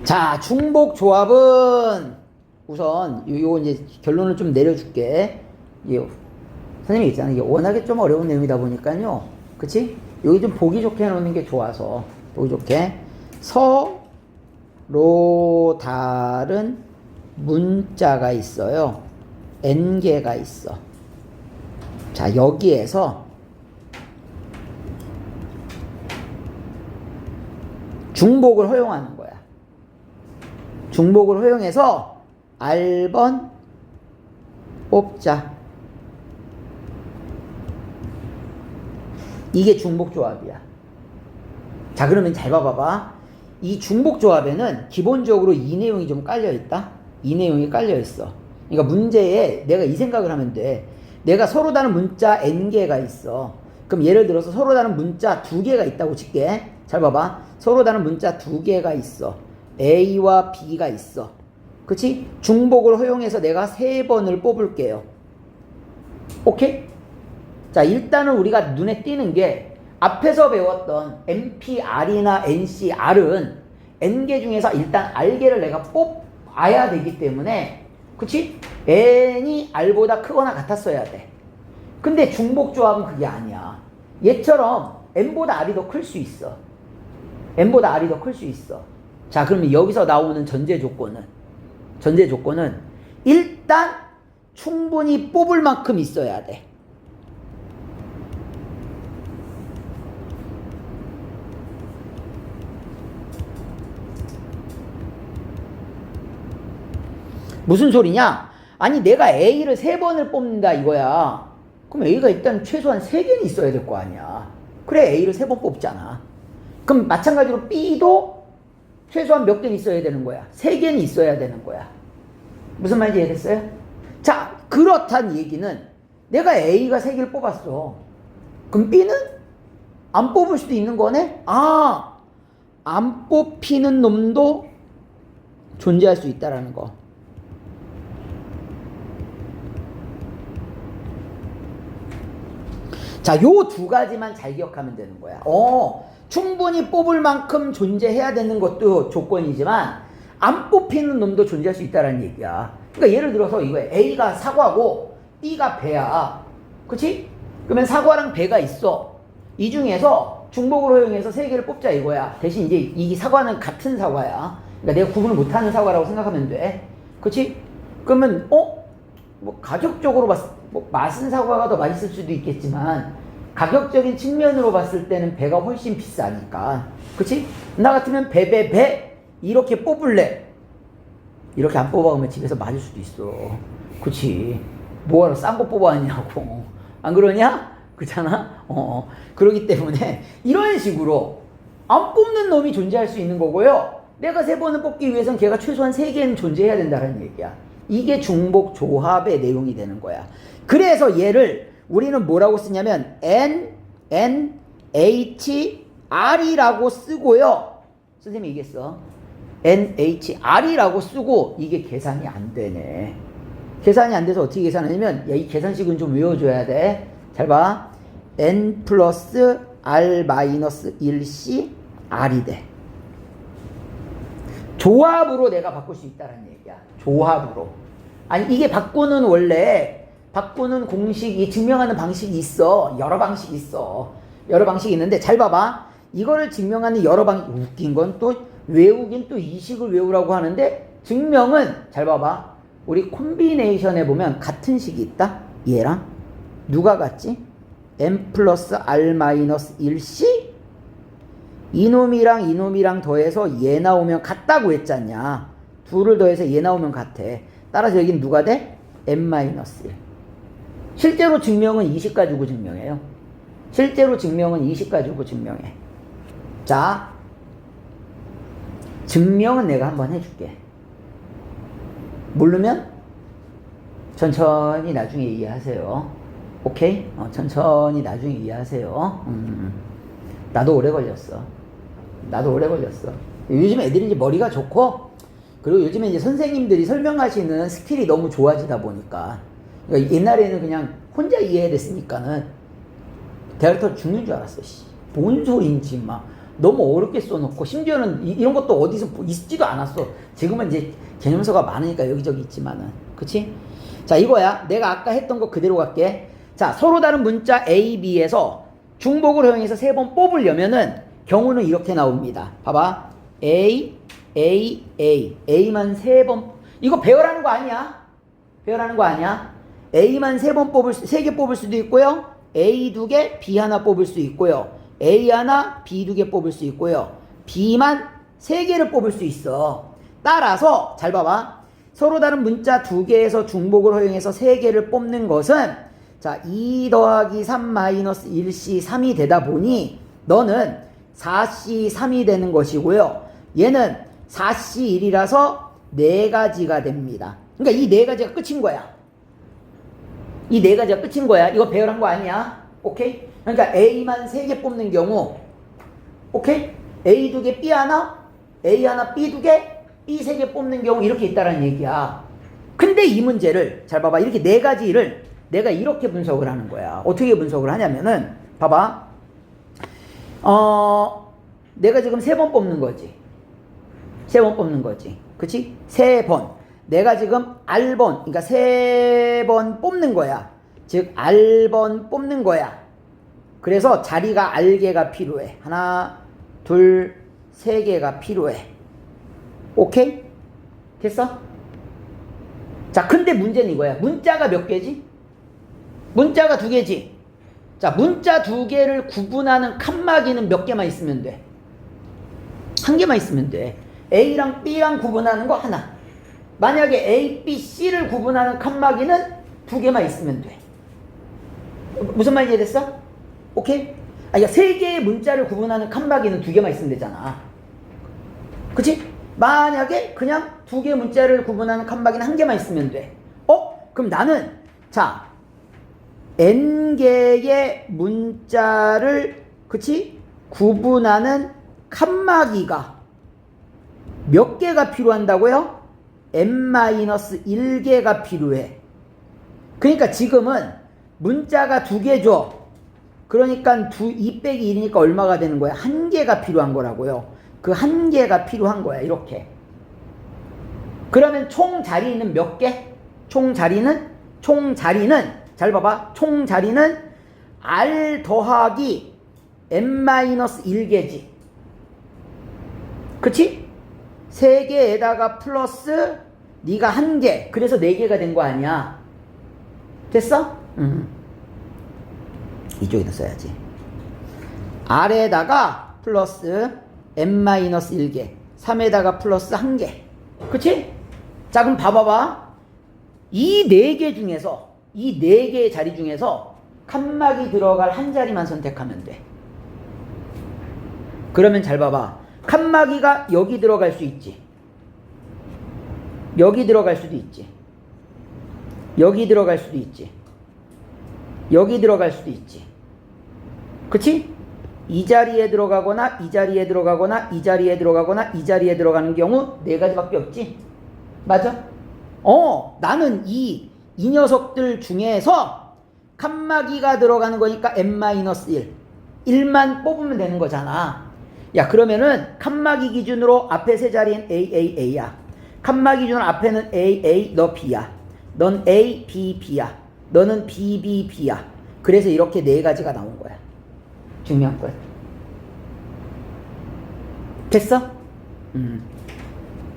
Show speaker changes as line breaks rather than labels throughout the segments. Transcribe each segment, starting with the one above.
자, 중복 조합은 우선 요거 이제 결론을 좀 내려줄게. 이게 선생님이 있잖아. 이게 워낙에 좀 어려운 내용이다 보니까요. 그치? 여기 좀 보기 좋게 해놓는 게 좋아서. 보기 좋게. 서로 다른 문자가 있어요. n개가 있어. 자, 여기에서 중복을 허용하는 거야. 중복을 허용해서 R번 뽑자. 이게 중복조합이야. 자, 그러면 잘 봐봐봐. 이 중복조합에는 기본적으로 이 내용이 좀 깔려있다. 이 내용이 깔려있어. 그러니까 문제에 내가 이 생각을 하면 돼. 내가 서로 다른 문자 n개가 있어. 그럼 예를 들어서 서로 다른 문자 2개가 있다고 칠게. 잘 봐봐. 서로 다른 문자 2개가 있어. A와 B가 있어. 그치? 중복을 허용해서 내가 3번을 뽑을게요. 오케이? 자, 일단은 우리가 눈에 띄는 게 앞에서 배웠던 NPR이나 NCR은 N개 중에서 일단 R개를 내가 뽑아야 되기 때문에, 그치? N이 R보다 크거나 같았어야 돼. 근데 중복조합은 그게 아니야. 얘처럼 N보다 R이 더 클 수 있어. N보다 R이 더 클 수 있어. 자, 그러면 여기서 나오는 전제 조건은 일단 충분히 뽑을 만큼 있어야 돼. 무슨 소리냐? 아니, 내가 A를 3번을 뽑는다 이거야. 그럼 A가 일단 최소한 3개는 있어야 될 거 아니야. 그래, A를 3번 뽑잖아. 그럼 마찬가지로 B도 최소한 몇 개는 있어야 되는 거야. 3개는 있어야 되는 거야. 무슨 말인지 이해됐어요? 자, 그렇단 얘기는 내가 A가 3개를 뽑았어. 그럼 B는 안 뽑을 수도 있는 거네? 아, 안 뽑히는 놈도 존재할 수 있다라는 거. 자, 요 2가지만 잘 기억하면 되는 거야. 충분히 뽑을 만큼 존재해야 되는 것도 조건이지만 안 뽑히는 놈도 존재할 수 있다는 얘기야. 그러니까 예를 들어서 이거야. A가 사과고 B가 배야. 그치? 그러면 사과랑 배가 있어. 이 중에서 중복을 허용해서 3개를 뽑자 이거야. 대신 이제 이 사과는 같은 사과야. 그러니까 내가 구분을 못하는 사과라고 생각하면 돼. 그치? 그러면 뭐 가격적으로 맛은 사과가 더 맛있을 수도 있겠지만 가격적인 측면으로 봤을 때는 배가 훨씬 비싸니까. 그치? 나 같으면 배 이렇게 뽑을래. 이렇게 안 뽑아오면 집에서 맞을 수도 있어. 그치? 뭐하러 싼 거 뽑아왔냐고. 안 그러냐? 그렇잖아? 그러기 때문에 이런 식으로 안 뽑는 놈이 존재할 수 있는 거고요. 내가 3번을 뽑기 위해서는 걔가 최소한 3개는 존재해야 된다는 얘기야. 이게 중복 조합의 내용이 되는 거야. 그래서 얘를 우리는 뭐라고 쓰냐면 NHR이라고 쓰고요. 선생님이 얘기했어. NHR이라고 쓰고 이게 계산이 안 되네. 계산이 안 돼서 어떻게 계산하냐면, 야, 이 계산식은 좀 외워줘야 돼. 잘 봐. N 플러스 R 마이너스 1C R이 돼. 조합으로 내가 바꿀 수 있다는 얘기야. 조합으로. 아니, 이게 바꾸는 공식이, 증명하는 방식이 있어. 여러 방식이 있어. 여러 방식이 있는데, 잘 봐봐. 이거를 증명하는 여러 방식, 웃긴 건 또 외우긴 또 이 식을 외우라고 하는데, 증명은, 잘 봐봐. 우리 콤비네이션에 보면 같은 식이 있다? 얘랑. 누가 같지? M 플러스 R 마이너스 1C? 이놈이랑 더해서 얘 나오면 같다고 했잖냐. 둘을 더해서 얘 나오면 같아. 따라서 여긴 누가 돼? M-1. 실제로 증명은 이 식 가지고 증명해요. 실제로 증명은 이 식 가지고 증명해. 자, 증명은 내가 한번 해줄게. 모르면 천천히 나중에 이해하세요. 오케이? 천천히 나중에 이해하세요. 나도 오래 걸렸어. 요즘 애들이 이제 머리가 좋고, 그리고 요즘에 이제 선생님들이 설명하시는 스킬이 너무 좋아지다 보니까, 그러니까 옛날에는 그냥 혼자 이해됐으니까는 대학교 죽는 줄 알았어. 뭔 소리인지 막 너무 어렵게 써놓고 심지어는 이런 것도 어디서 있지도 않았어. 지금은 이제 개념서가 많으니까 여기저기 있지만은. 그치? 자, 이거야. 내가 아까 했던 거 그대로 갈게. 자, 서로 다른 문자 A, B에서 중복을 허용해서 3번 뽑으려면은 경우는 이렇게 나옵니다. 봐봐. A, A, A. A만 3번. 이거 배열하는 거 아니야? 배열하는 거 아니야? A만 3개 뽑을 수도 있고요. A 2개, B 하나 뽑을 수 있고요. A 하나, B 2개 뽑을 수 있고요. B만 3개를 뽑을 수 있어. 따라서 잘 봐봐. 서로 다른 문자 2개에서 중복을 허용해서 3개를 뽑는 것은 자, 2 더하기 3 마이너스 1C 3이 되다 보니 너는 4C 3이 되는 것이고요. 얘는 4C 1이라서 4가지가 됩니다. 그러니까 이 4가지가 끝인 거야. 이 4가지가 끝인 거야. 이거 배열한 거 아니야. 오케이? 그러니까 A만 3개 뽑는 경우, 오케이? A 2개, B 하나, A 하나, B 2개, B 3개 뽑는 경우 이렇게 있다라는 얘기야. 근데 이 문제를 잘 봐봐. 이렇게 4가지를 내가 이렇게 분석을 하는 거야. 어떻게 분석을 하냐면은 봐봐. 내가 지금 3번 뽑는 거지. 3번 뽑는 거지. 그치? 3번. 내가 지금 R번, 그러니까 3번 뽑는 거야. 즉 R번 뽑는 거야. 그래서 자리가 R개가 필요해. 하나, 둘, 3개가 필요해. 오케이? 됐어? 자, 근데 문제는 이거야. 문자가 몇 개지? 문자가 2개지. 자, 문자 2개를 구분하는 칸막이는 몇 개만 있으면 돼? 1개만 있으면 돼. A랑 B랑 구분하는 거 하나. 만약에 A, B, C를 구분하는 칸막이는 2개만 있으면 돼. 무슨 말인지 이해됐어? 오케이? 그러니까 3개의 문자를 구분하는 칸막이는 2개만 있으면 되잖아. 그치? 만약에 그냥 2개의 문자를 구분하는 칸막이는 1개만 있으면 돼. 그럼 나는 자 N개의 문자를 그치? 구분하는 칸막이가 몇 개가 필요한다고요? N-1개가 필요해. 그러니까 지금은 문자가 2개죠. 그러니까 2 빼기 1이니까 얼마가 되는 거야? 1개가 필요한 거라고요. 그 1개가 필요한 거야. 이렇게. 그러면 총 자리는 몇 개? 총 자리는 잘 봐봐. 총 자리는 R 더하기 N-1개지. 그치? 3개에다가 플러스 네가 1개. 그래서 4개가 된 거 아니야. 됐어? 이쪽에다 써야지. R에다가 플러스 N-1개. 3에다가 플러스 1개. 그치? 자, 그럼 봐봐봐. 이 4개 중에서, 이 4개의 자리 중에서 칸막이 들어갈 한 자리만 선택하면 돼. 그러면 잘 봐봐. 칸막이가 여기 들어갈 수 있지. 여기 들어갈 수도 있지. 여기 들어갈 수도 있지. 여기 들어갈 수도 있지. 그치? 이 자리에 들어가거나 이 자리에 들어가거나 이 자리에 들어가거나 이 자리에 들어가는 경우 4가지밖에 없지. 맞아? 나는 이 녀석들 중에서 칸막이가 들어가는 거니까 N-1 1만 뽑으면 되는 거잖아. 야, 그러면은 칸막이 기준으로 앞에 3자리는 AAA야. 칸막이 기준으로 앞에는 AA, 너 B야. 넌 A, B, B야. 너는 B, B, B야. 그래서 이렇게 4가지가 나온 거야. 중요한 거야. 됐어?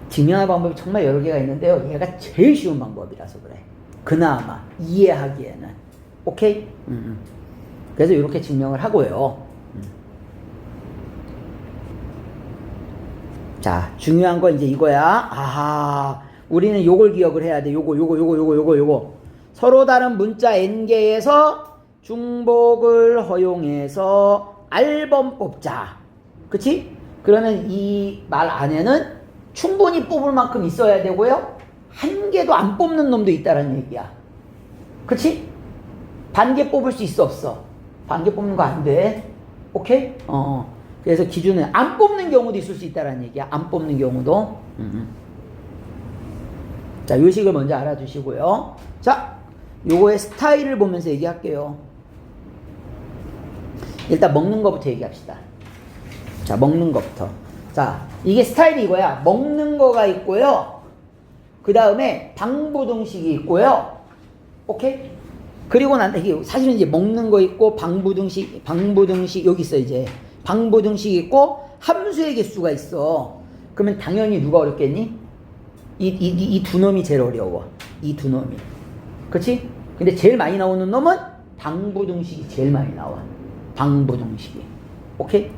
증명할 방법이 정말 여러 개가 있는데요. 얘가 제일 쉬운 방법이라서 그래. 그나마 이해하기에는. 오케이? 그래서 이렇게 증명을 하고요. 자, 중요한 건 이제 이거야. 아하, 우리는 요걸 기억을 해야 돼. 요거. 서로 다른 문자 N개에서 중복을 허용해서 R번 뽑자. 그치? 그러면 이 말 안에는 충분히 뽑을 만큼 있어야 되고요. 1개도 안 뽑는 놈도 있다는 얘기야. 그치? 반개 뽑을 수 있어, 없어? 반개 뽑는 거 안 돼. 오케이? 그래서 기준은 안 뽑는 경우도 있을 수 있다는 얘기야. 안 뽑는 경우도. 자, 요식을 먼저 알아두시고요. 자, 요거의 스타일을 보면서 얘기할게요. 일단 먹는 거부터 얘기합시다. 자, 먹는 것부터. 자, 이게 스타일이 이거야. 먹는 거가 있고요. 그 다음에 방부등식이 있고요. 오케이? 그리고 난 이게 사실은 이제 먹는 거 있고 방부등식 여기 있어 이제. 방부등식 있고 함수의 개수가 있어. 그러면 당연히 누가 어렵겠니? 이 두 놈이 제일 어려워. 이 두 놈이. 그렇지? 근데 제일 많이 나오는 놈은 방부등식이 제일 많이 나와. 방부등식이. 오케이?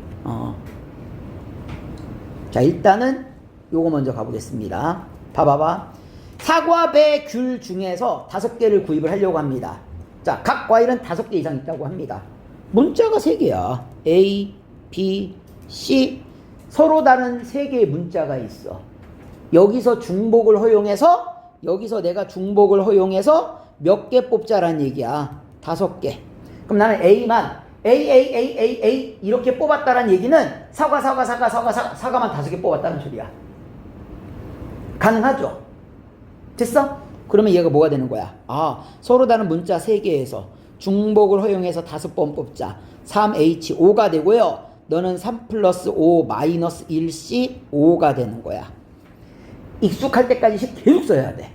자, 일단은 요거 먼저 가보겠습니다. 봐봐봐. 사과, 배, 귤 중에서 5개를 구입을 하려고 합니다. 자, 각 과일은 5개 이상 있다고 합니다. 문자가 3개야. A, B, C. 서로 다른 3개의 문자가 있어. 여기서 중복을 허용해서, 여기서 내가 중복을 허용해서 몇 개 뽑자라는 얘기야. 5개. 그럼 나는 A만, A 이렇게 뽑았다라는 얘기는 사과만 5개 뽑았다는 소리야. 가능하죠? 됐어? 그러면 얘가 뭐가 되는 거야? 아, 서로 다른 문자 3개에서 중복을 허용해서 5번 뽑자. 3H5가 되고요. 너는 3 플러스 5 마이너스 1C 5가 되는 거야. 익숙할 때까지 계속 써야 돼.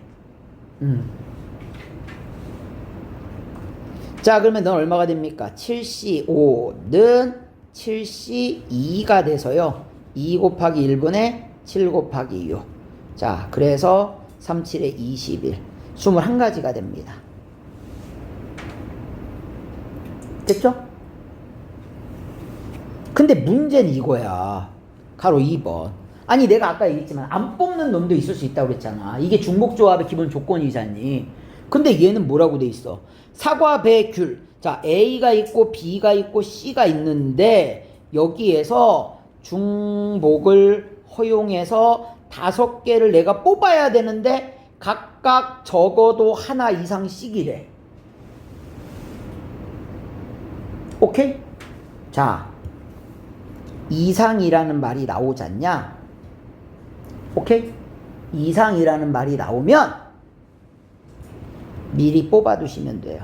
자, 그러면 넌 얼마가 됩니까? 7C5는 7C2가 돼서요. 2 곱하기 1분의 7 곱하기 6. 자, 그래서 3, 7에 21. 21가지가 됩니다. 됐죠? 근데 문제는 이거야. 가로 2번. 아니, 내가 아까 얘기했지만 안 뽑는 놈도 있을 수 있다고 그랬잖아. 이게 중복조합의 기본 조건이잖니. 근데 얘는 뭐라고 돼 있어? 사과, 배, 귤. 자, A가 있고 B가 있고 C가 있는데 여기에서 중복을 허용해서 5개를 내가 뽑아야 되는데 각각 적어도 하나 이상씩이래. 오케이? 자, 이상이라는 말이 나오지 않냐? 오케이? 이상이라는 말이 나오면 미리 뽑아두시면 돼요.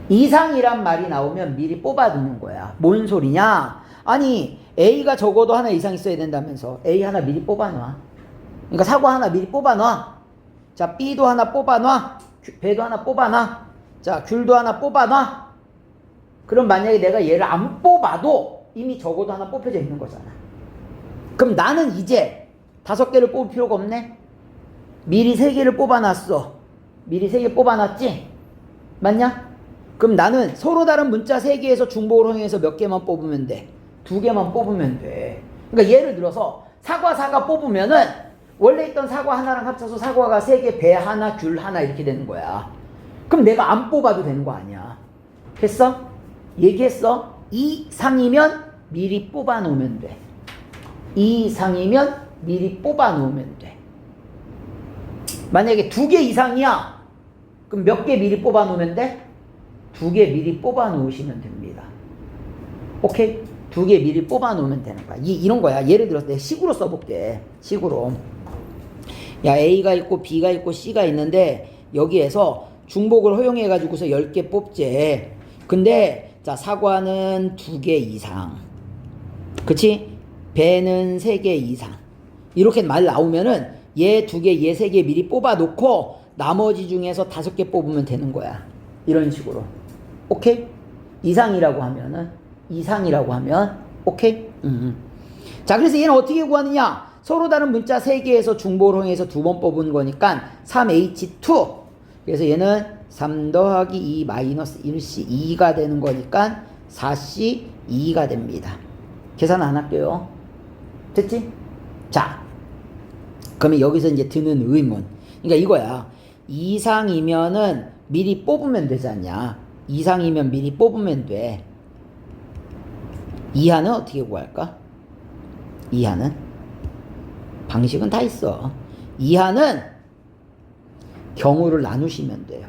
이상이란 말이 나오면 미리 뽑아두는 거야. 뭔 소리냐? 아니, A가 적어도 하나 이상 있어야 된다면서 A 하나 미리 뽑아놔. 그러니까 사과 하나 미리 뽑아놔. 자, B도 하나 뽑아놔. 배도 하나 뽑아놔. 자, 귤도 하나 뽑아놔. 그럼 만약에 내가 얘를 안 뽑아도 이미 적어도 하나 뽑혀져 있는 거잖아. 그럼 나는 이제 5개를 뽑을 필요가 없네. 미리 3개를 뽑아놨어. 미리 3개 뽑아놨지? 맞냐? 그럼 나는 서로 다른 문자 3개에서 중복을 허용해서 몇 개만 뽑으면 돼? 2개만 뽑으면 돼. 그러니까 예를 들어서 사과 뽑으면은 원래 있던 사과 하나랑 합쳐서 사과가 3개, 배 하나, 귤 하나 이렇게 되는 거야. 그럼 내가 안 뽑아도 되는 거 아니야. 했어? 얘기했어? 이상이면 미리 뽑아 놓으면 돼. 이상이면 미리 뽑아 놓으면 돼. 만약에 2개 이상이야. 그럼 몇 개 미리 뽑아 놓으면 돼? 2개 미리 뽑아 놓으시면 됩니다. 오케이? 2개 미리 뽑아 놓으면 되는 거야. 이런 거야. 예를 들어서 내가 식으로 써볼게. 식으로. 야, A가 있고 B가 있고 C가 있는데 여기에서 중복을 허용해가지고서 10개 뽑재. 근데 자, 사과는 2개 이상. 그치? 배는 3개 이상. 이렇게 말 나오면은 얘 2개, 얘 3개 미리 뽑아 놓고 나머지 중에서 5개 뽑으면 되는 거야. 이런 식으로. 오케이? 이상이라고 하면 오케이? 자, 그래서 얘는 어떻게 구하느냐? 서로 다른 문자 3개에서 중복을 허용해서 2번 뽑은 거니까 3H2. 그래서 얘는 3 더하기 2 마이너스 1C 2가 되는 거니까 4C 2가 됩니다. 계산 안 할게요. 됐지? 자, 그러면 여기서 이제 드는 의문. 그러니까 이거야. 이상이면은 미리 뽑으면 되지 않냐? 이상이면 미리 뽑으면 돼. 이하는 어떻게 구할까? 이하는? 방식은 다 있어. 이하는 경우를 나누시면 돼요.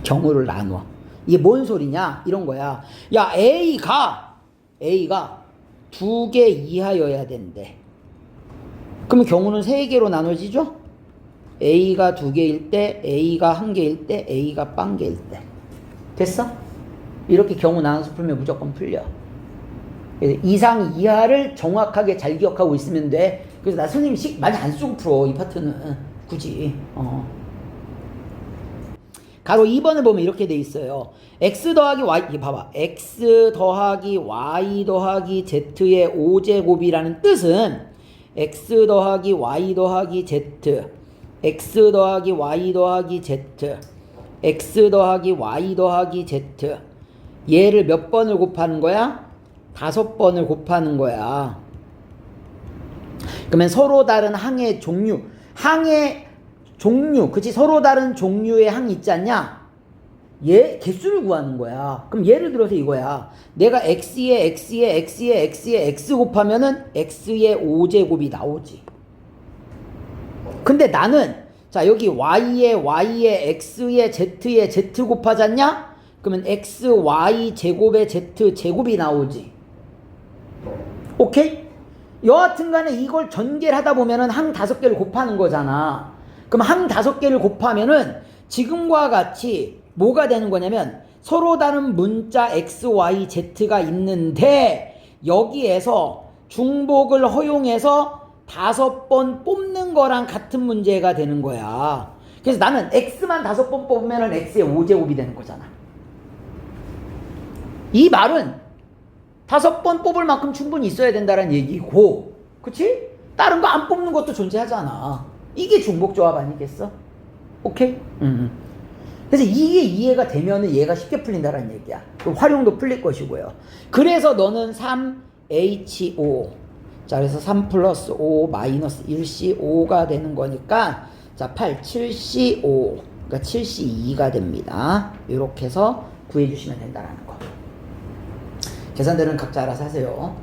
경우를 나누어. 이게 뭔 소리냐? 이런 거야. 야, A가 2개 이하여야 된대. 그러면 경우는 3개로 나눠지죠? A가 2개일 때, A가 1개일 때, A가 0개일 때. 됐어? 이렇게 경우 나눠서 풀면 무조건 풀려. 이상 이하를 정확하게 잘 기억하고 있으면 돼. 그래서 나 선생님이 많이 안 쓰고 풀어, 이 파트는. 굳이. 가로 2번을 보면 이렇게 돼 있어요. x 더하기 y, 이게 봐봐. x 더하기 y 더하기 z의 5제곱이라는 뜻은 x 더하기 y 더하기 z, x 더하기 y 더하기 z, x 더하기 y 더하기 z. 얘를 몇 번을 곱하는 거야? 5번을 곱하는 거야. 그러면 서로 다른 항의 종류, 그치? 서로 다른 종류의 항 있지 않냐? 얘 개수를 구하는 거야. 그럼 예를 들어서 이거야. 내가 x에 x 곱하면은 x의 5제곱이 나오지. 근데 나는 자 여기 y에 x에 z 곱하잖냐? 그러면 x, y 제곱에 z 제곱이 나오지. 오케이? 여하튼 간에 이걸 전개를 하다 보면은 항 5개를 곱하는 거잖아. 그럼 항 5개를 곱하면은 지금과 같이 뭐가 되는 거냐면 서로 다른 문자 x, y, z가 있는데 여기에서 중복을 허용해서 5번 뽑는 거랑 같은 문제가 되는 거야. 그래서 나는 x만 5번 뽑으면은 x의 5제곱이 되는 거잖아. 이 말은 5번 뽑을 만큼 충분히 있어야 된다는 얘기고, 그치? 다른 거 안 뽑는 것도 존재하잖아. 이게 중복조합 아니겠어? 오케이? 그래서 이게 이해가 되면은 얘가 쉽게 풀린다는 얘기야. 활용도 풀릴 것이고요. 그래서 너는 3HO. 자, 그래서 3 플러스 5 마이너스 1C5가 되는 거니까, 자, 8, 7C5. 그러니까 7C2가 됩니다. 이렇게 해서 구해주시면 된다는 거. 계산들은 각자 알아서 하세요.